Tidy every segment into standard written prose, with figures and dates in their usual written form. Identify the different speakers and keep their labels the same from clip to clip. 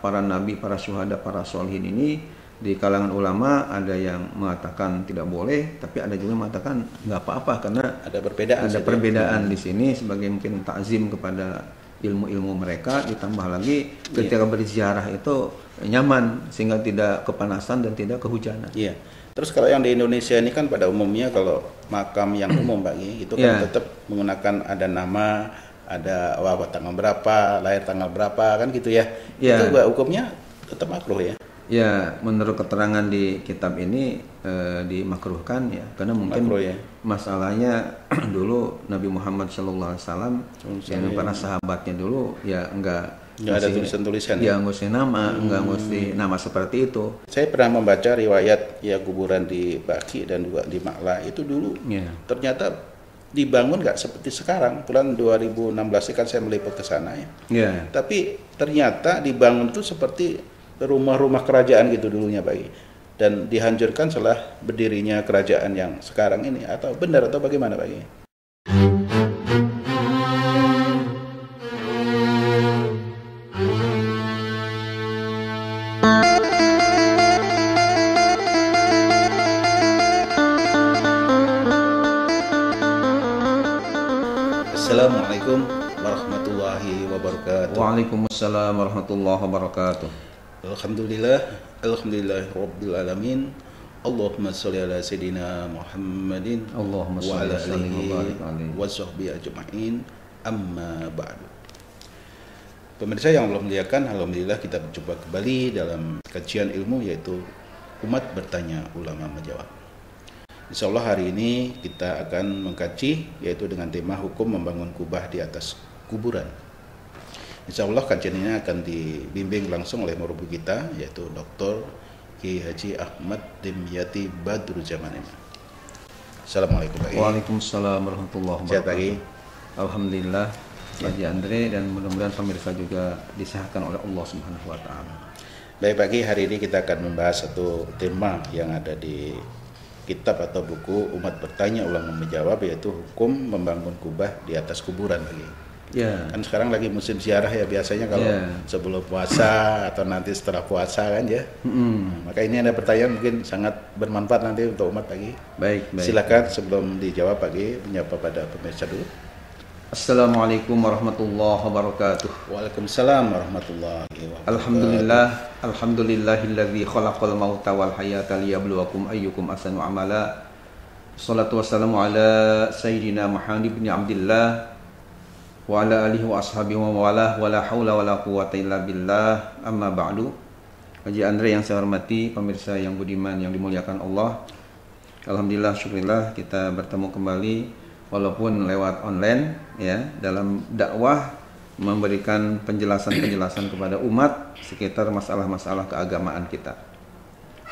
Speaker 1: para nabi, para syuhada, para sholihin ini di kalangan ulama ada yang mengatakan tidak boleh, tapi ada juga yang mengatakan nggak apa-apa karena
Speaker 2: ada
Speaker 1: perbedaan di sini sebagai mungkin takzim kepada ilmu-ilmu mereka, ditambah lagi ketika berziarah itu nyaman sehingga tidak kepanasan dan tidak kehujanan.
Speaker 2: Iya. Terus kalau yang di Indonesia ini kan pada umumnya kalau makam yang umum bagi itu kan tetap menggunakan ada nama, ada tanggal berapa, lahir tanggal berapa kan gitu ya. Itu hukumnya tetap makruh ya.
Speaker 1: Ya, menurut keterangan di kitab ini dimakruhkan ya, karena mungkin masalahnya dulu Nabi Muhammad SAW dan para sahabatnya dulu ya enggak
Speaker 2: ada tulisan-tulisan.
Speaker 1: Ya, nggak usah nama, nggak mesti nama seperti itu.
Speaker 2: Saya pernah membaca riwayat ya kuburan di Baki dan juga di Makla itu dulu ternyata dibangun nggak seperti sekarang. Bulan 2016 kan saya meliput ke sana ya. Tapi ternyata dibangun itu seperti rumah-rumah kerajaan gitu dulunya Pak. Dan dihancurkan setelah berdirinya kerajaan yang sekarang ini, atau benar atau bagaimana Pak? Assalamualaikum warahmatullahi wabarakatuh.
Speaker 1: Waalaikumsalam warahmatullahi wabarakatuh.
Speaker 2: Alhamdulillah rabbil alamin. Allahumma sholli ala sayidina Muhammadin
Speaker 1: Allahumma
Speaker 2: wa ala
Speaker 1: sholli
Speaker 2: alihi wa sahbihi ajma'in. Amma ba'du. Pemirsa yang Allah muliakan, alhamdulillah kita berjumpa kembali dalam kajian ilmu yaitu Umat Bertanya Ulama Menjawab. Insyaallah hari ini kita akan mengkaji yaitu dengan tema hukum membangun kubah di atas kuburan. Insyaallah kajian ini akan dibimbing langsung oleh murid kita yaitu Dr. Ki Haji Ahmad Dimyati Badruzzaman. Assalamualaikum Pak.
Speaker 1: Waalaikumsalam warahmatullahi wabarakatuh.
Speaker 2: Selamat pagi.
Speaker 1: Alhamdulillah Haji Andre, dan mudah-mudahan pemirsa juga disehatkan oleh Allah Subhanahu wa taala.
Speaker 2: Baik pagi, hari ini kita akan membahas satu tema yang ada di kitab atau buku Umat Bertanya Ulama Menjawab yaitu hukum membangun kubah di atas kuburan lagi. Kan sekarang lagi musim ziarah ya, biasanya kalau sebelum puasa atau nanti setelah puasa kan ya. Maka ini ada pertanyaan mungkin sangat bermanfaat nanti untuk umat pagi.
Speaker 1: Baik.
Speaker 2: Silakan sebelum dijawab pagi menyapa pada pemirsa dulu.
Speaker 1: Assalamualaikum warahmatullahi wabarakatuh.
Speaker 2: Waalaikumsalam warahmatullahi wabarakatuh.
Speaker 1: Alhamdulillahilladzi khalaqal mauta wal hayata liyabluwakum ayyukum ahsanu amala. Shalatu wassalamu ala sayyidina Muhammad bin Abdullah wa ala alihi wa ashabihi wa walah wa la haula wa la quwwata illa billah, amma ba'du. Haji Andre yang saya hormati, pemirsa yang budiman yang dimuliakan Allah, alhamdulillah syukurillah kita bertemu kembali walaupun lewat online ya, dalam dakwah memberikan penjelasan-penjelasan kepada umat sekitar masalah-masalah keagamaan kita.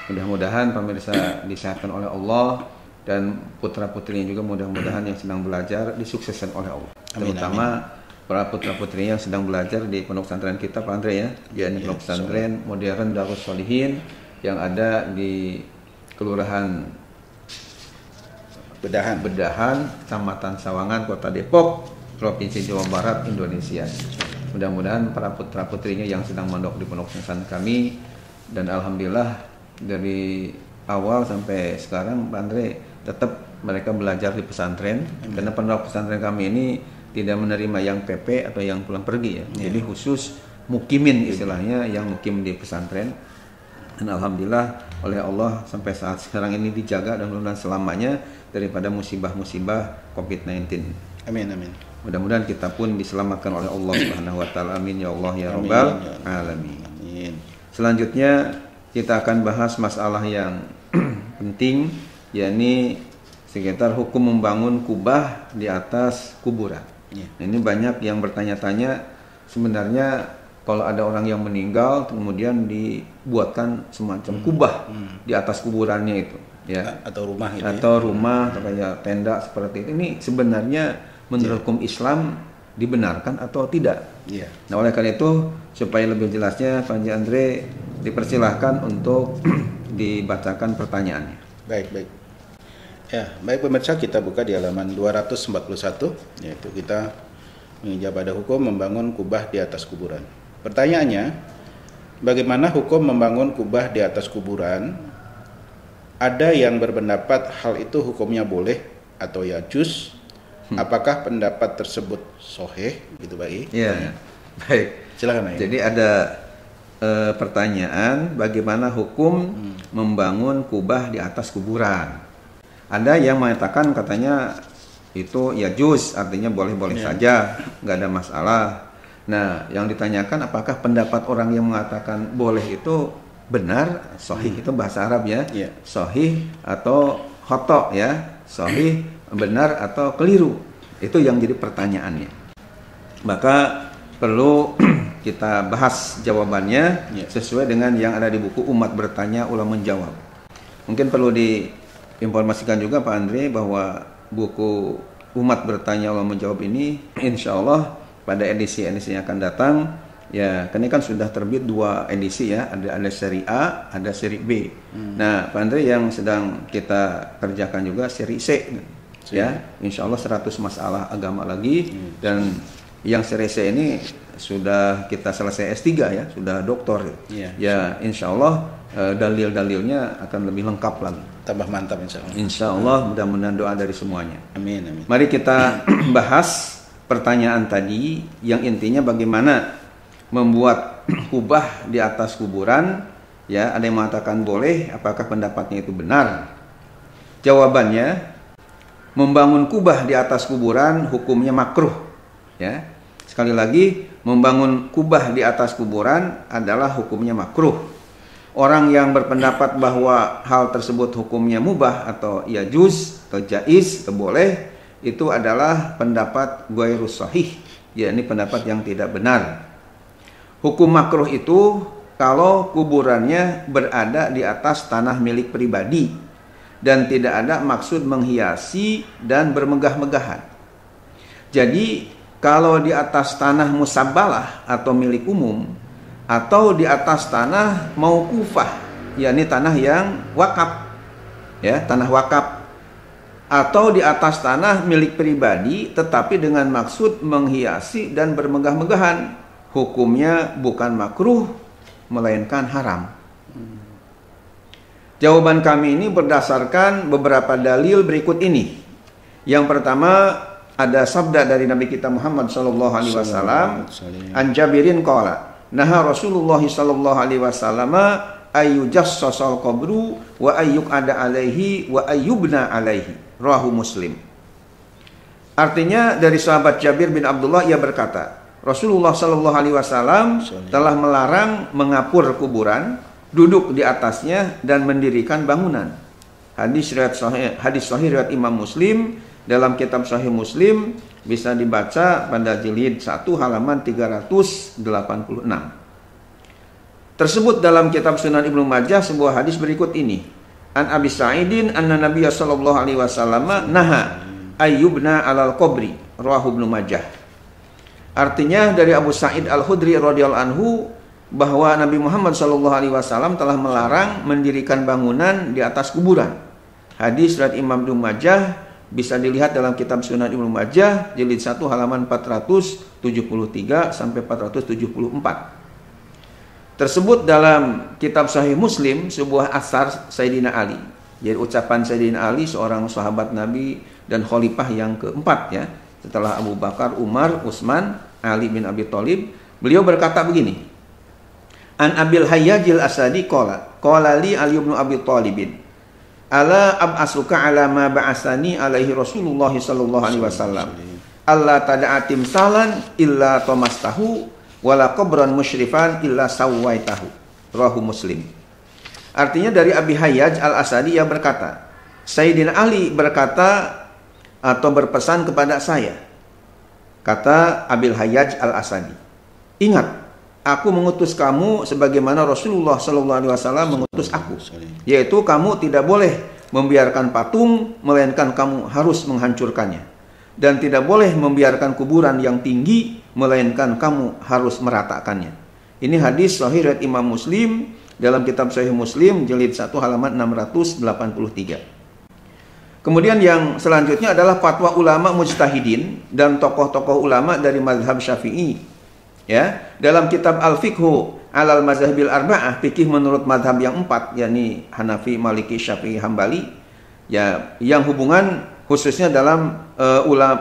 Speaker 1: Mudah-mudahan pemirsa disehatkan oleh Allah dan putra-putrinya juga mudah-mudahan yang sedang belajar disukseskan oleh Allah. Terutama para putra-putri yang sedang belajar di pondok pesantren kita Pak Andre ya, yakni pondok pesantren modern Darus Sholihin yang ada di Kelurahan Bedahan, Kecamatan Sawangan, Kota Depok, Provinsi Jawa Barat, Indonesia. Mudah-mudahan para putra-putrinya yang sedang mondok di pondok pesantren kami, dan alhamdulillah dari awal sampai sekarang Pak Andre tetap mereka belajar di pesantren. Karena pondok pesantren kami ini tidak menerima yang PP atau yang pulang pergi ya. Jadi khusus mukimin istilahnya, yang mukim di pesantren. Dan alhamdulillah oleh Allah sampai saat sekarang ini dijaga dan mudah-mudahan selamanya daripada musibah-musibah COVID-19.
Speaker 2: Amin.
Speaker 1: Mudah-mudahan kita pun diselamatkan oleh Allah Subhanahu wa taala. Amin ya Allah ya rabbal alamin.
Speaker 2: Amin. Selanjutnya
Speaker 1: kita akan bahas masalah yang penting, yakni sekitar hukum membangun kubah di atas kuburan. Nah, ini banyak yang bertanya-tanya, sebenarnya kalau ada orang yang meninggal kemudian dibuatkan semacam kubah di atas kuburannya itu, ya,
Speaker 2: atau rumah itu,
Speaker 1: atau rumah atau kayak tenda seperti itu. Ini sebenarnya menurut hukum Islam dibenarkan atau tidak? Nah, oleh karena itu supaya lebih jelasnya Pak Haji Andre dipersilahkan untuk dibacakan pertanyaannya.
Speaker 2: Baik. Ya, baik pemirsa, kita buka di halaman 241, yaitu kita menjawab pada hukum membangun kubah di atas kuburan. Pertanyaannya, bagaimana hukum membangun kubah di atas kuburan? Ada yang berpendapat hal itu hukumnya boleh atau ya juz. Apakah pendapat tersebut sahih? Gitu Pak.
Speaker 1: Ya, baik.
Speaker 2: Silakan.
Speaker 1: Jadi ada pertanyaan bagaimana hukum membangun kubah di atas kuburan. Ada yang mengatakan katanya itu ya juz, artinya boleh-boleh saja, nggak ada masalah. Nah, yang ditanyakan apakah pendapat orang yang mengatakan boleh itu benar, sahih itu bahasa Arab ya, sahih atau khoto ya, sahih benar atau keliru, itu yang jadi pertanyaannya. Maka perlu kita bahas jawabannya sesuai dengan yang ada di buku Umat Bertanya Ulama Menjawab. Mungkin perlu diinformasikan juga Pak Andre bahwa buku Umat Bertanya Ulama Menjawab ini insya Allah pada edisi-edisi yang akan datang ya, ini kan sudah terbit 2 edisi ya, ada seri A, ada seri B. Nah Pak Andre yang sedang kita kerjakan juga seri C. Ya, insya Allah 100 masalah agama lagi, dan yang seri C ini sudah kita selesai S3 ya, sudah doktor ya, insya Allah dalil-dalilnya akan lebih lengkap lagi,
Speaker 2: tambah mantap insya Allah.
Speaker 1: Insya Allah, mudah-mudahan doa dari semuanya.
Speaker 2: Amin, amin.
Speaker 1: Mari kita bahas pertanyaan tadi yang intinya bagaimana membuat kubah di atas kuburan ya. Ada yang mengatakan boleh, apakah pendapatnya itu benar? Jawabannya, membangun kubah di atas kuburan hukumnya makruh ya. Sekali lagi, membangun kubah di atas kuburan adalah hukumnya makruh. Orang yang berpendapat bahwa hal tersebut hukumnya mubah atau ya juz atau jaiz atau boleh, itu adalah pendapat ghairus sahih, yakni pendapat yang tidak benar. Hukum makruh itu kalau kuburannya berada di atas tanah milik pribadi dan tidak ada maksud menghiasi dan bermegah-megahan. Jadi kalau di atas tanah musabbalah atau milik umum, atau di atas tanah mauqufah, yakni tanah yang wakaf ya, tanah wakaf, atau di atas tanah milik pribadi tetapi dengan maksud menghiasi dan bermegah-megahan, hukumnya bukan makruh melainkan haram. Jawaban kami ini berdasarkan beberapa dalil berikut ini. Yang pertama, ada sabda dari Nabi kita Muhammad sallallahu alaihi wasallam, an Jabirin qala, naha Rasulullah sallallahu alaihi wasallam ayyujassasal qabru wa ayyuqada alaihi wa ayyubna alaihi, rawahu Muslim. Artinya dari sahabat Jabir bin Abdullah, ia berkata, Rasulullah sallallahu alaihi wasallam telah melarang mengapur kuburan, duduk di atasnya dan mendirikan bangunan. Hadis sahih riwayat Imam Muslim. Dalam kitab Sahih Muslim bisa dibaca pada jilid 1 halaman 386. Tersebut dalam kitab Sunan Ibnu Majah sebuah hadis berikut ini. An Abi Sa'idin anna Nabiy sallallahu alaihi wasallam naha ayyubna alal qabri, rawahu Ibnu Majah. Artinya dari Abu Sa'id Al-Khudri radhiyallahu anhu bahwa Nabi Muhammad SAW telah melarang mendirikan bangunan di atas kuburan. Hadis riwayat Imam Ibnu Majah bisa dilihat dalam kitab Sunan Ibnu Majah jilid 1 halaman 473 sampai 474. Tersebut dalam kitab Sahih Muslim sebuah asar Sayyidina Ali. Jadi ucapan Sayyidina Ali, seorang sahabat Nabi dan khalifah yang keempat ya, setelah Abu Bakar, Umar, Utsman, Ali bin Abi Thalib. Beliau berkata begini. An Abil Hayyajil Asadi qala li Ali bin Abi Thalibin, ala ab'asuka ala ma ba'asani alaihi Rasulullah sallallahu alaihi wasallam, alla tada'atim salan illa tamastahu wala qabran musyrifan illa sawaitahu, rawahu Muslim. Artinya dari Abi Hayyaj Al-Asadi yang berkata, Sayyidina Ali berkata atau berpesan kepada saya, kata Abil Hayyaj Al-Asadi, ingat, aku mengutus kamu sebagaimana Rasulullah SAW mengutus aku, yaitu kamu tidak boleh membiarkan patung, melainkan kamu harus menghancurkannya, dan tidak boleh membiarkan kuburan yang tinggi, melainkan kamu harus meratakannya. Ini hadis sahih riwayat Imam Muslim dalam kitab Sahih Muslim jilid 1 halaman 683. Kemudian yang selanjutnya adalah fatwa ulama mujtahidin dan tokoh-tokoh ulama dari mazhab Syafi'i. Ya, dalam kitab Al-Fiqhu alal mazhabil arba'ah, fikih menurut mazhab yang 4, yakni Hanafi, Maliki, Syafi'i, Hambali, ya, yang hubungan khususnya dalam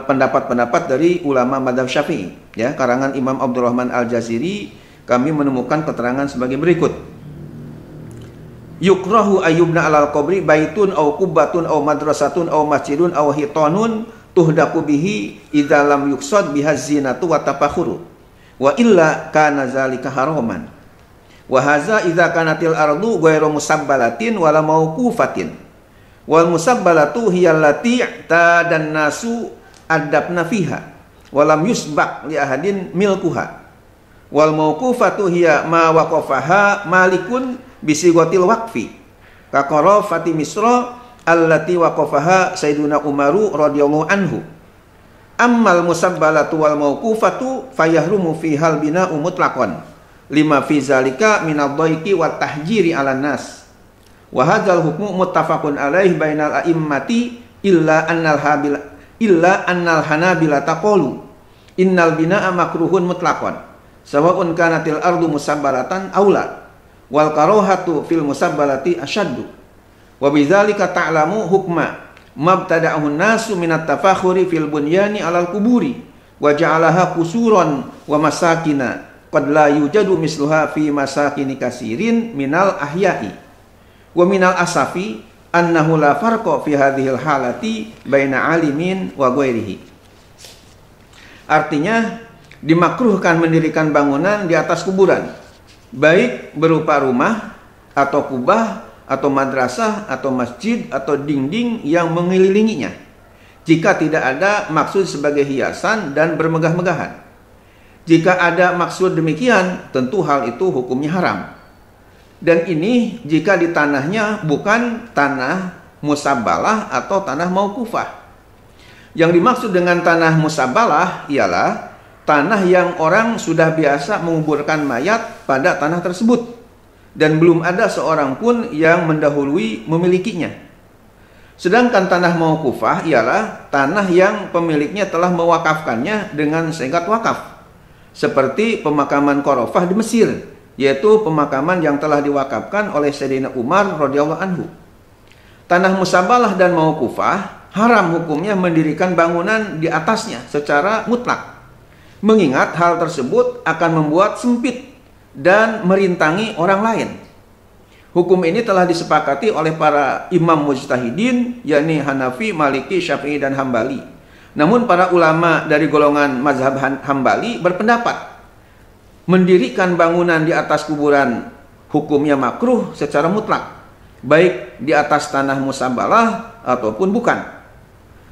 Speaker 1: pendapat-pendapat dari ulama mazhab Syafi'i, ya, karangan Imam Abdurrahman Al-Jaziri, kami menemukan keterangan sebagai berikut. Yukrahu ayyubna alal qabri baitun aw kubbatun aw madrasatun aw masjidun aw hitanun tuhdaku bihi idza lam yuqsad biha zinatu wa tafakhuru wa illa kana zalika haraman. Wa hadza idza kanatil ardu ghairu musabbalatin wala mauqufatin. Wal musabbalatu hiya allati tadan nasu adabna fiha wa lam yusbaq li ahadin milkuha. Wal mauqufatu hiya ma waqafaha malikun bisigotil waqfi. Ka qarafati Misra allati waqafaha Sayyiduna Umaru radhiyallahu anhu. Ammal musabbalatu wal mauqufatu fayahrumu fihal bina'u mutlaqan. Lima fi zalika minadh-dhaiki wa tahjiri 'alan nas. Wa hadzal hukmu muttafaqun alaih bainal a'immati illa annal hanabila taqulu innal bina'a makruhun mutlaqan sawa'un kanatil ardu musabbalatan aw la wal karahatu fil musabbalati asyaddu. Wa bidzalika ta'lamu hukma mabtada'ahu an-nasu minat tafakhuri fil bunyani 'alal kuburi wa ja'alaha qusuran wa masakina qad la yujadu misluha fi masakini kasirin minal ahya'i wa minal asafi annahu la farqa fi hadhil halati baina alimin wa ghairihi. Artinya dimakruhkan mendirikan bangunan di atas kuburan, baik berupa rumah atau kubah atau madrasah atau masjid atau dinding yang mengelilinginya, jika tidak ada maksud sebagai hiasan dan bermegah-megahan. Jika ada maksud demikian, tentu hal itu hukumnya haram. Dan ini jika di tanahnya bukan tanah musabbalah atau tanah mauqufah. Yang dimaksud dengan tanah musabbalah ialah tanah yang orang sudah biasa menguburkan mayat pada tanah tersebut dan belum ada seorang pun yang mendahului memilikinya. Sedangkan tanah mauqufah ialah tanah yang pemiliknya telah mewakafkannya dengan senggat wakaf. Seperti pemakaman Qarafah di Mesir, yaitu pemakaman yang telah diwakafkan oleh Sayyidina Umar radhiyallahu anhu. Tanah musabbalah dan mauqufah haram hukumnya mendirikan bangunan di atasnya secara mutlak, mengingat hal tersebut akan membuat sempit dan merintangi orang lain. Hukum ini telah disepakati oleh para imam mujtahidin, yakni Hanafi, Maliki, Syafi'i, dan Hambali. Namun para ulama dari golongan mazhab Hambali berpendapat mendirikan bangunan di atas kuburan hukumnya makruh secara mutlak, baik di atas tanah musabbalah ataupun bukan.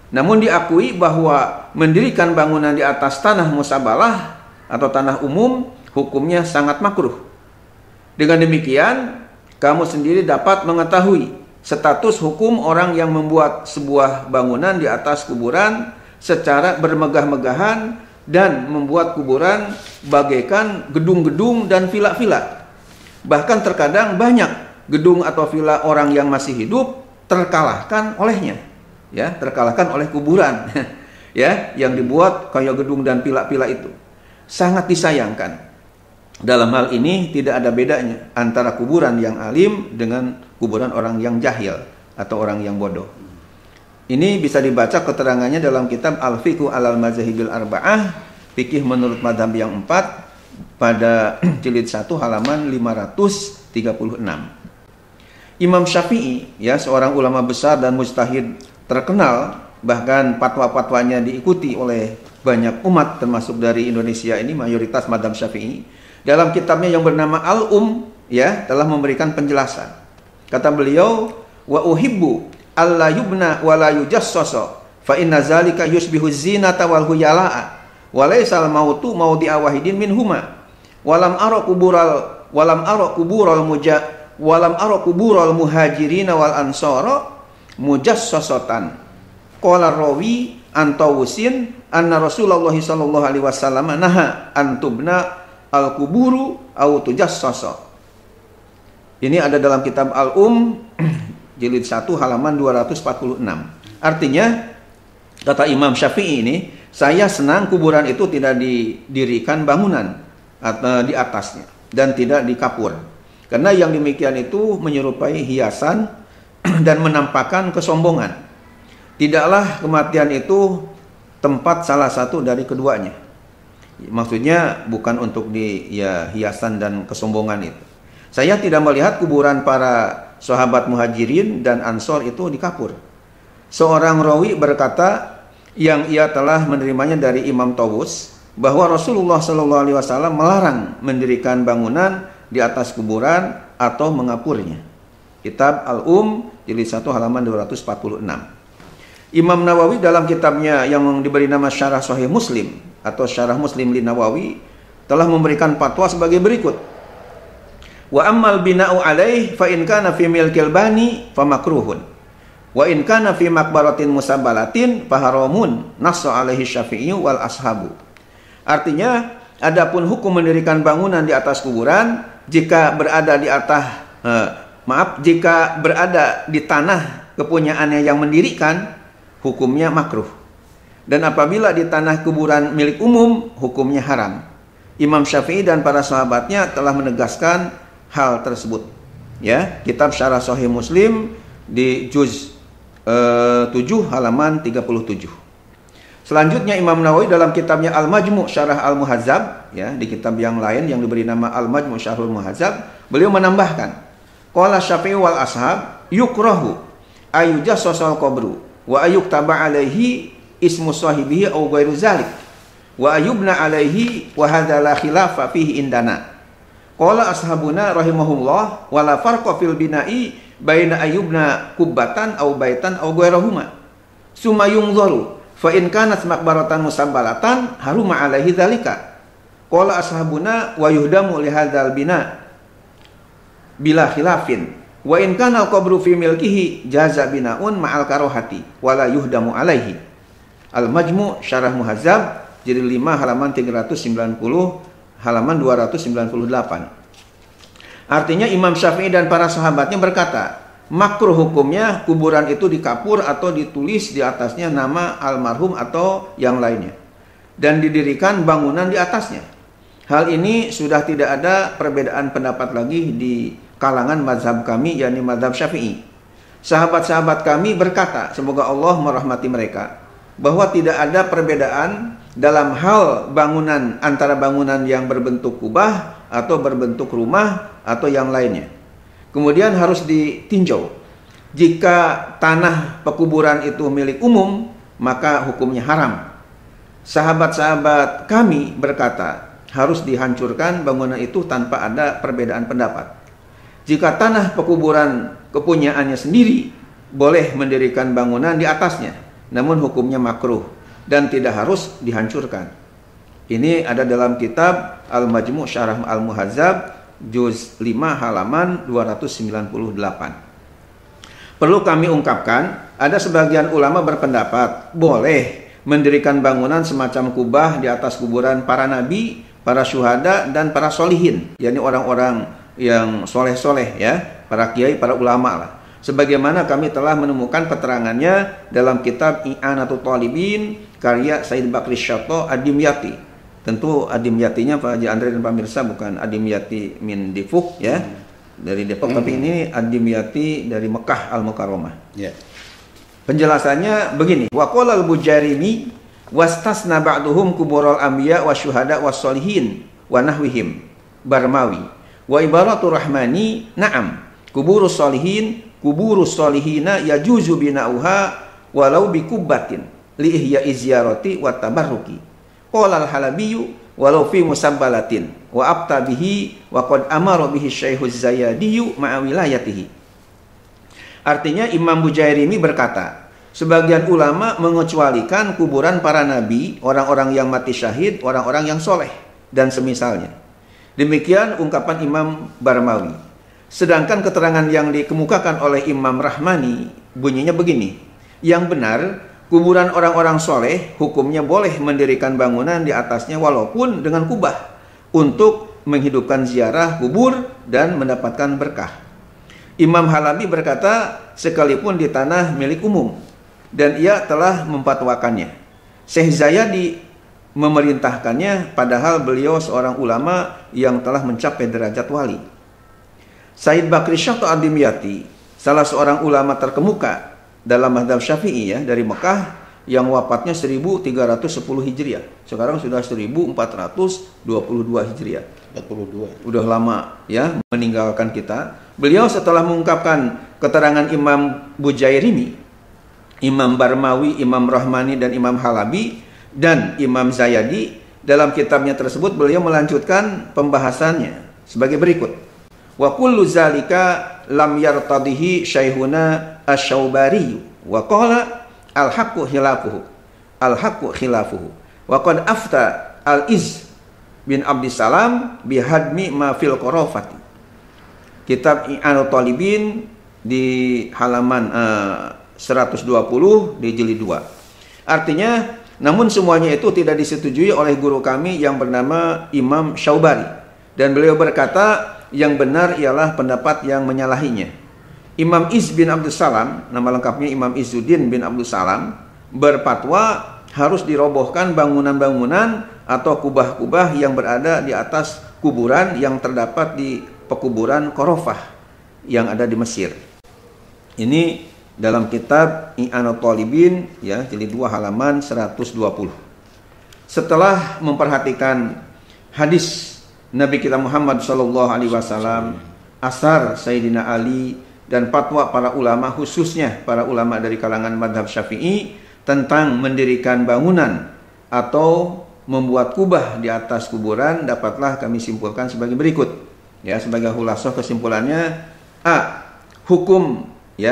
Speaker 1: Namun diakui bahwa mendirikan bangunan di atas tanah musabbalah atau tanah umum hukumnya sangat makruh. Dengan demikian, kamu sendiri dapat mengetahui status hukum orang yang membuat sebuah bangunan di atas kuburan secara bermegah-megahan dan membuat kuburan bagaikan gedung-gedung dan villa-villa. Bahkan terkadang banyak gedung atau villa orang yang masih hidup terkalahkan olehnya, ya, terkalahkan oleh kuburan ya, yang dibuat kayak gedung dan villa-villa itu. Sangat disayangkan. Dalam hal ini tidak ada bedanya antara kuburan yang alim dengan kuburan orang yang jahil atau orang yang bodoh. Ini bisa dibaca keterangannya dalam kitab Al-Fiqhu alal Mazahibil Arba'ah, fikih menurut mazhab yang 4, pada jilid 1 halaman 536. Imam Syafi'i, ya, seorang ulama besar dan mujtahid terkenal, bahkan fatwa-fatwanya diikuti oleh banyak umat termasuk dari Indonesia ini, mayoritas mazhab Syafi'i. Dalam kitabnya yang bernama Al-Um, ya, telah memberikan penjelasan. Kata beliau, wa uhibbu alla yubna wa la yujassasa fa inna zalika yusbihu zinata wal huyala'a wa laysal mautu mawdi'a wahidin minhuma walam ara kubural muhajirin wal ansara mujassasatan. Qala rawi an Tawusin anna Rasulullah sallallahu alaihi wasallam naha an tubna al kuburu aw tujassasa. Ini ada dalam kitab Al-Um jilid 1 halaman 246. Artinya, kata Imam Syafi'i ini, saya senang kuburan itu tidak didirikan bangunan atau di atasnya. dan tidak dikapur. Karena yang demikian itu menyerupai hiasan dan menampakkan kesombongan. Tidaklah kematian itu tempat salah satu dari keduanya. Maksudnya bukan untuk hiasan dan kesombongan itu. Saya tidak melihat kuburan para sahabat Muhajirin dan Ansor itu dikapur. Seorang rawi berkata yang ia telah menerimanya dari Imam Tawus bahwa Rasulullah SAW melarang mendirikan bangunan di atas kuburan atau mengapurnya. Kitab jilid 1 halaman 246. Imam Nawawi dalam kitabnya yang diberi nama Syarah Sahih Muslim atau Syarah Muslim li Nawawi telah memberikan fatwa sebagai berikut. Wa ammal bina'u alaih fa in kana fi milkil bani fa makruhun. Wa in kana fi maqbaratin musabbalatin fa haramun. Nassa alaihi Syafi'i wal ashabu. Artinya, adapun hukum mendirikan bangunan di atas kuburan jika berada di tanah kepunyaannya yang mendirikan, hukumnya makruh. Dan apabila di tanah kuburan milik umum, hukumnya haram. Imam Syafi'i dan para sahabatnya telah menegaskan hal tersebut. Ya, kitab Syarah Sahih Muslim di juz 7 halaman 37. Selanjutnya Imam Nawawi dalam kitabnya Al-Majmu' Syarah Al-Muhazzab, ya, di kitab yang lain yang diberi nama Al-Majmu' Syarhul Muhazzab, beliau menambahkan, qala Syafi'i wal ashab yukrahu ayujassasal qabru wa ayuktaba alaihi ismu sahibihi aw ghairu zalik wa ayubna alaihi wa hadza la khilafa fihi indana. Qala ashabuna rahimahullah wala farqa fil bina'i baina ayubna kubbatan aw baitan aw ghairahuma. Summa yunzaru fa in kanat maqbaratan musabbalatan haruma alaihi dzalika. Qala ashabuna wa yuhdamu li hadzal bina bila khilafin. Wa in kana al-qabru fi milkihi jaza bina'un ma'al karohati wala yuhdamu alaihi. Al-Majmu' Syarah Muhazzab jilid 5 halaman 390 halaman 298. Artinya Imam Syafi'i dan para sahabatnya berkata, makruh hukumnya kuburan itu dikapur atau ditulis di atasnya nama almarhum atau yang lainnya dan didirikan bangunan di atasnya. Hal ini sudah tidak ada perbedaan pendapat lagi di kalangan mazhab kami, yakni mazhab Syafi'i. Sahabat-sahabat kami berkata, semoga Allah merahmati mereka, bahwa tidak ada perbedaan dalam hal bangunan antara bangunan yang berbentuk kubah atau berbentuk rumah atau yang lainnya. Kemudian harus ditinjau. Jika tanah pekuburan itu milik umum, maka hukumnya haram. Sahabat-sahabat kami berkata, harus dihancurkan bangunan itu tanpa ada perbedaan pendapat. Jika tanah pekuburan kepunyaannya sendiri, boleh mendirikan bangunan di atasnya, namun hukumnya makruh dan tidak harus dihancurkan. Ini ada dalam kitab Al-Majmu' Syarah Al-Muhazzab juz 5 halaman 298. Perlu kami ungkapkan, ada sebagian ulama berpendapat boleh mendirikan bangunan semacam kubah di atas kuburan para nabi, para syuhada dan para solihin, yakni orang-orang yang soleh-soleh, ya, para kiai, para ulama lah. Sebagaimana kami telah menemukan keterangannya dalam kitab I'anatul Talibin karya Said Bakri Syato Ad-Dimyati. Tentu Ad-Dimyatinya Pak Haji Andre dan pemirsa bukan Ad-Dimyati min Difuk, ya, dari Depok, tapi ini Ad-Dimyati dari Mekah Al-Mukarramah. Yeah. Penjelasannya begini, wa qala al-Bujarimi wastasna ba'duhum kuburul anbiya wasyuhada wassolihin wa nahwihim Barmawi wa ibaratur rahmani na'am kuburus solihin kuburus solihina yajuzu bina'uha walau bikubbatin li ihya izyarati wa tabarruki. Qala al-Halabiyyu walau fi musabbalatin wa abta bihi wa qad amara bihi Syaikh Zayadiyyu ma'a wilayatihi. Artinya Imam Bujairimi berkata, sebagian ulama mengecualikan kuburan para nabi, orang-orang yang mati syahid, orang-orang yang soleh dan semisalnya. Demikian ungkapan Imam Barmawi. Sedangkan keterangan yang dikemukakan oleh Imam Rahmani bunyinya begini. Yang benar, kuburan orang-orang soleh hukumnya boleh mendirikan bangunan di atasnya walaupun dengan kubah untuk menghidupkan ziarah kubur dan mendapatkan berkah. Imam Halabi berkata, sekalipun di tanah milik umum, dan ia telah memfatwakannya. Syekh Zayadi memerintahkannya padahal beliau seorang ulama yang telah mencapai derajat wali. Said Bakri Syah Ad-Dimyati, salah seorang ulama terkemuka dalam mazhab Syafi'i ya, dari Mekah yang wafatnya 1310 Hijriah. Sekarang sudah 1422 Hijriah.
Speaker 2: 42.
Speaker 1: Udah lama ya meninggalkan kita. Beliau setelah mengungkapkan keterangan Imam Bujairimi, Imam Barmawi, Imam Rahmani dan Imam Halabi dan Imam Zayadi, dalam kitabnya tersebut beliau melanjutkan pembahasannya sebagai berikut. Wa kullu zalika lam yartadihi Syaihuna Asy-Syaubari wa qala al-haqqu khilafuhu. Al-haqqu khilafuhu. Wa qad afta al-Izz bin Abdissalam bihadmi ma fil Qarafati. Kitab I'anul Talibin di halaman 120 di jilid 2. Artinya, namun semuanya itu tidak disetujui oleh guru kami yang bernama Imam Syaubari. Dan beliau berkata, yang benar ialah pendapat yang menyalahinya. Imam Izz bin Abdussalam, nama lengkapnya Imam Izzuddin bin Abdussalam, berfatwa harus dirobohkan bangunan-bangunan atau kubah-kubah yang berada di atas kuburan yang terdapat di pekuburan Qarafah yang ada di Mesir. Ini dalam kitab I'anul Talibin ya, jilid 2 halaman 120. Setelah memperhatikan hadis Nabi kita Muhammad sallallahu alaihi wasallam, asar Sayyidina Ali dan fatwa para ulama, khususnya para ulama dari kalangan mazhab Syafi'i tentang mendirikan bangunan atau membuat kubah di atas kuburan, dapatlah kami simpulkan sebagai berikut. Ya, sebagai khulasah kesimpulannya,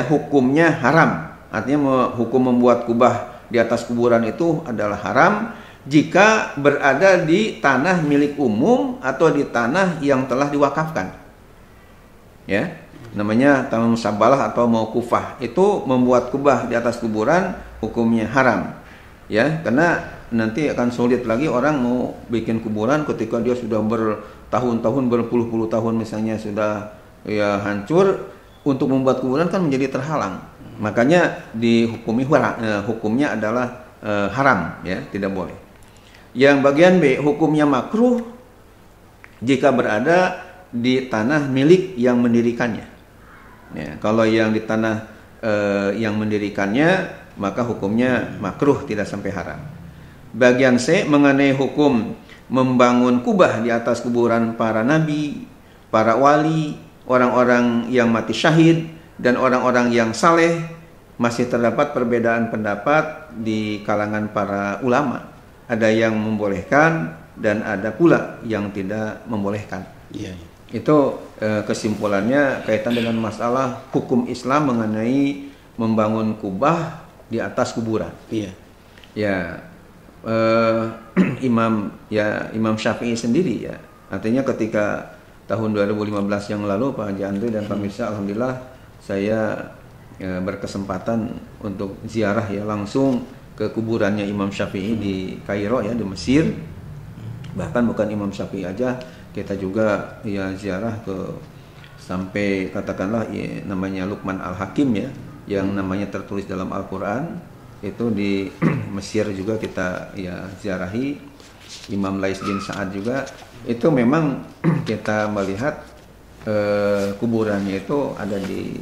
Speaker 1: hukumnya haram. Artinya hukum membuat kubah di atas kuburan itu adalah haram jika berada di tanah milik umum atau di tanah yang telah diwakafkan. Ya, namanya tanah musabalah atau mauqufah. Itu membuat kubah di atas kuburan hukumnya haram. Ya, karena nanti akan sulit lagi orang mau bikin kuburan ketika dia sudah bertahun-tahun, berpuluh-puluh tahun misalnya sudah ya hancur. Untuk membuat kuburan kan menjadi terhalang. Makanya dihukumi hukumnya adalah haram, ya, tidak boleh. Yang bagian B, hukumnya makruh jika berada di tanah milik yang mendirikannya. Ya, kalau yang di tanah yang mendirikannya, maka hukumnya makruh, tidak sampai haram. Bagian C, mengenai hukum membangun kubah di atas kuburan para nabi, para wali, orang-orang yang mati syahid, dan orang-orang yang saleh, masih terdapat perbedaan pendapat di kalangan para ulama. Ada yang membolehkan dan ada pula yang tidak membolehkan.
Speaker 2: Iya.
Speaker 1: Itu kesimpulannya kaitan dengan masalah hukum Islam mengenai membangun kubah di atas kuburan.
Speaker 2: Iya.
Speaker 1: Ya, Imam Syafi'i sendiri ya. Artinya ketika tahun 2015 yang lalu Pak Haji Andri dan Pak Mirsa, alhamdulillah saya berkesempatan untuk ziarah ya langsung ke kuburannya Imam Syafi'i di Kairo ya, di Mesir. Bahkan bukan Imam Syafi'i aja, kita juga ya ziarah ke sampai katakanlah ya, namanya Luqman Al-Hakim ya, yang namanya tertulis dalam Al-Qur'an. Itu di Mesir juga kita ya ziarahi. Imam Lais bin Sa'ad juga. Itu memang kita melihat kuburannya itu ada di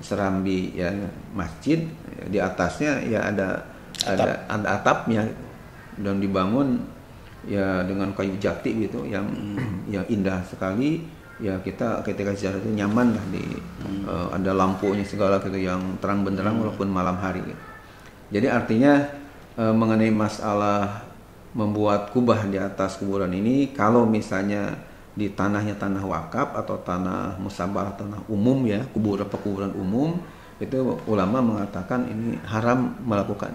Speaker 1: serambi ya masjid, di atasnya ya ada atapnya dan dibangun ya dengan kayu jati gitu yang indah sekali. Ya kita ketika ziarah itu nyaman lah ada lampunya segala gitu yang terang benderang walaupun malam hari. Jadi artinya mengenai masalah membuat kubah di atas kuburan ini, kalau misalnya di tanahnya tanah wakaf atau tanah musabalah, tanah umum ya, pekuburan umum, itu ulama mengatakan ini haram melakukan.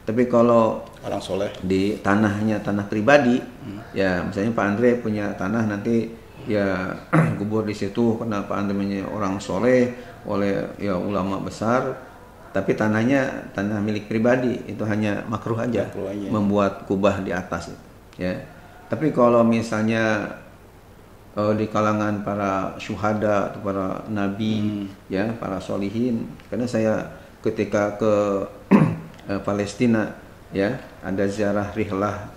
Speaker 1: Tapi kalau
Speaker 2: orang soleh
Speaker 1: di tanahnya tanah pribadi, ya misalnya Pak Andre punya tanah nanti ya kubur di situ karena Pak Andre orang soleh oleh ya ulama besar. Tapi tanahnya tanah milik pribadi, itu hanya makruh aja membuat kubah di atas ya. Tapi kalau misalnya di kalangan para syuhada atau para nabi ya, para solihin, karena saya ketika ke Palestina ya, ada ziarah rihlah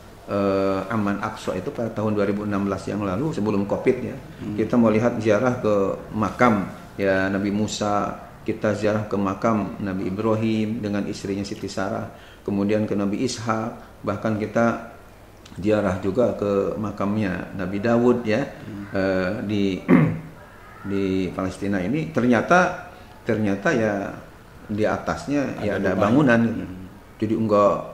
Speaker 1: Aman Aqsa itu pada tahun 2016 yang lalu sebelum Covid ya. Kita mau lihat ziarah ke makam ya Nabi Musa, kita ziarah ke makam Nabi Ibrahim dengan istrinya Siti Sarah, kemudian ke Nabi Ishak, bahkan kita ziarah juga ke makamnya Nabi Dawud ya di Palestina ini. Ternyata ya di atasnya ya ada bangunan, jadi enggak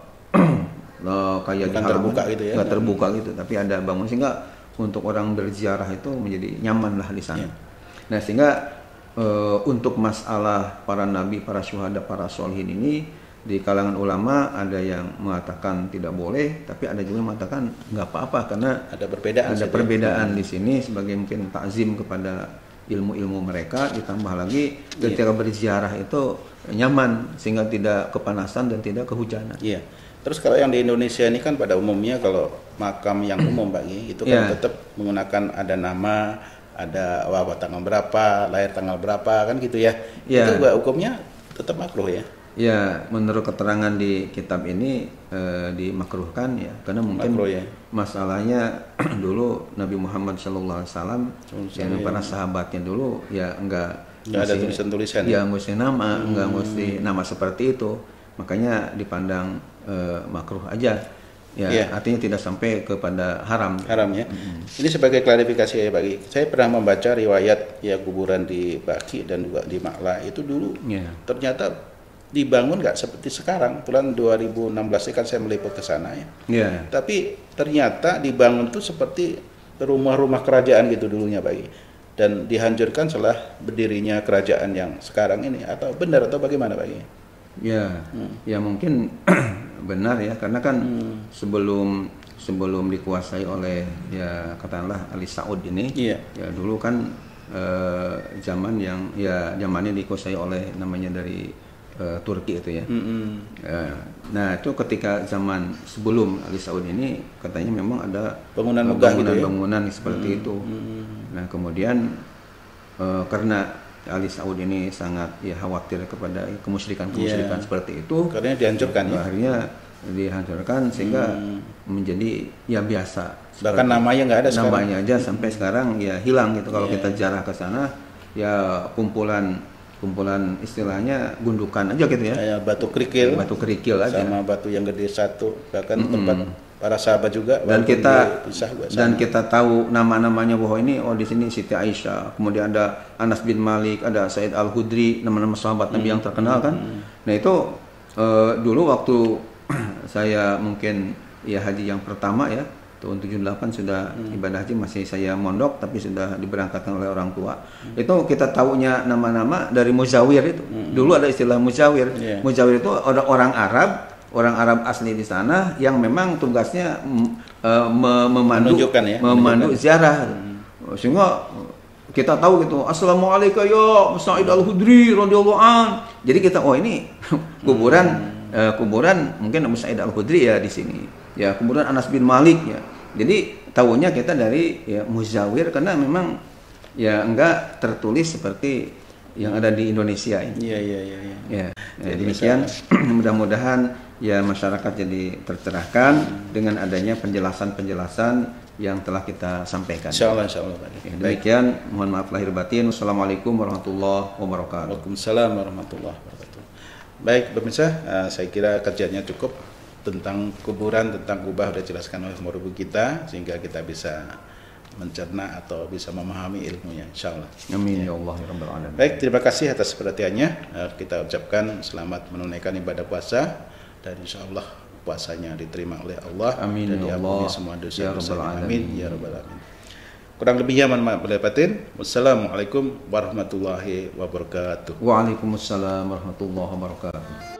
Speaker 1: kayak di
Speaker 2: terbuka gitu ya,
Speaker 1: enggak terbuka gitu, tapi ada bangunan sehingga untuk orang berziarah itu menjadi nyaman lah di sana. Nah sehingga untuk masalah para nabi, para syuhada, para sholihin ini di kalangan ulama ada yang mengatakan tidak boleh, tapi ada juga yang mengatakan nggak apa-apa karena
Speaker 2: ada perbedaan
Speaker 1: di sini sebagai mungkin takzim kepada ilmu-ilmu mereka, ditambah lagi ketika berziarah itu nyaman sehingga tidak kepanasan dan tidak kehujanan.
Speaker 2: Iya. Terus kalau yang di Indonesia ini kan pada umumnya kalau makam yang umum bagi itu kan tetap menggunakan ada nama, ada tanggal berapa, lahir tanggal berapa kan gitu ya. Itu hukumnya tetap makruh ya.
Speaker 1: Ya, menurut keterangan di kitab ini dimakruhkan ya, karena mungkin masalahnya dulu Nabi Muhammad SAW dan para sahabatnya dulu ya enggak
Speaker 2: ada tulisan-tulisan
Speaker 1: ya, mesti nama, enggak mesti nama seperti itu, makanya dipandang makruh aja ya, artinya tidak sampai kepada haram
Speaker 2: ya. Ini sebagai klarifikasi ya bagi saya pernah membaca riwayat ya kuburan di Baqi dan juga di Ma'la itu dulu ternyata dibangun nggak seperti sekarang. Bulan 2016 kan saya meliput ke sana ya. Tapi ternyata dibangun tuh seperti rumah-rumah kerajaan gitu dulunya bagi, dan dihancurkan setelah berdirinya kerajaan yang sekarang ini, atau benar atau bagaimana bagi?
Speaker 1: Ya mungkin benar ya, karena kan sebelum dikuasai oleh ya katakanlah Ali Saud ini ya dulu kan zamannya dikuasai oleh namanya dari Turki itu ya. Nah itu ketika zaman sebelum Ali Saud ini katanya memang ada bangunan seperti itu. Nah kemudian karena Ali Saud ini sangat khawatir kepada kemusyrikan seperti itu,
Speaker 2: karena dihancurkan
Speaker 1: akhirnya dihancurkan sehingga menjadi ya biasa.
Speaker 2: Bahkan namanya nggak ada sekarang.
Speaker 1: Namanya aja sampai sekarang ya hilang gitu. Kalau kita ziarah ke sana ya kumpulan istilahnya gundukan aja gitu ya.
Speaker 2: Batu kerikil
Speaker 1: aja.
Speaker 2: Sama batu yang gede satu, bahkan tempat para sahabat juga.
Speaker 1: Dan kita tahu nama-namanya bahwa ini di sini Siti Aisyah, kemudian ada Anas bin Malik, ada Said Al-Khudri, nama-nama sahabat Nabi yang terkenal kan. Nah itu dulu waktu saya mungkin ya haji yang pertama ya tahun 78 sudah ibadah haji, masih saya mondok tapi sudah diberangkatkan oleh orang tua. Itu kita taunya nama-nama dari muzawir itu. Dulu ada istilah muzawir. Muzawir itu orang Arab asli di sana yang memang tugasnya memandu ziarah. Sehingga kita tahu gitu, assalamualaikum ya Sa'id Al-Khudri radhiyallahu an. Jadi kita ini kuburan mungkin Abu Sa'id Al-Khudri ya di sini. Ya, kemudian Anas bin Malik ya. Jadi tahunya kita dari muzawir karena memang ya enggak tertulis seperti yang ada di Indonesia ini. Iya. Demikian mudah-mudahan ya masyarakat jadi tercerahkan dengan adanya penjelasan-penjelasan yang telah kita sampaikan.
Speaker 2: Insyaallah.
Speaker 1: Demikian, mohon maaf lahir batin. Wassalamualaikum warahmatullahi wabarakatuh.
Speaker 2: Waalaikumsalam warahmatullahi wabarakatuh. Baik pemirsa, saya kira kajiannya cukup tentang kuburan, tentang kubah sudah dijelaskan oleh murid kita sehingga kita bisa mencerna atau bisa memahami ilmunya, insyaallah.
Speaker 1: Amin ya Allah ya rabbal alamin.
Speaker 2: Baik, terima kasih atas perhatiannya. Kita ucapkan selamat menunaikan ibadah puasa dan insyaallah puasanya diterima oleh Allah.
Speaker 1: Amin
Speaker 2: dan
Speaker 1: ya Allah
Speaker 2: semua dosa-dosa.
Speaker 1: ya rabbal alamin.
Speaker 2: Amin ya rabbal alamin. Kurang lebihnya mohon maaf lahir batin. Wassalamualaikum warahmatullahi wabarakatuh.
Speaker 1: Waalaikumsalam warahmatullahi wabarakatuh.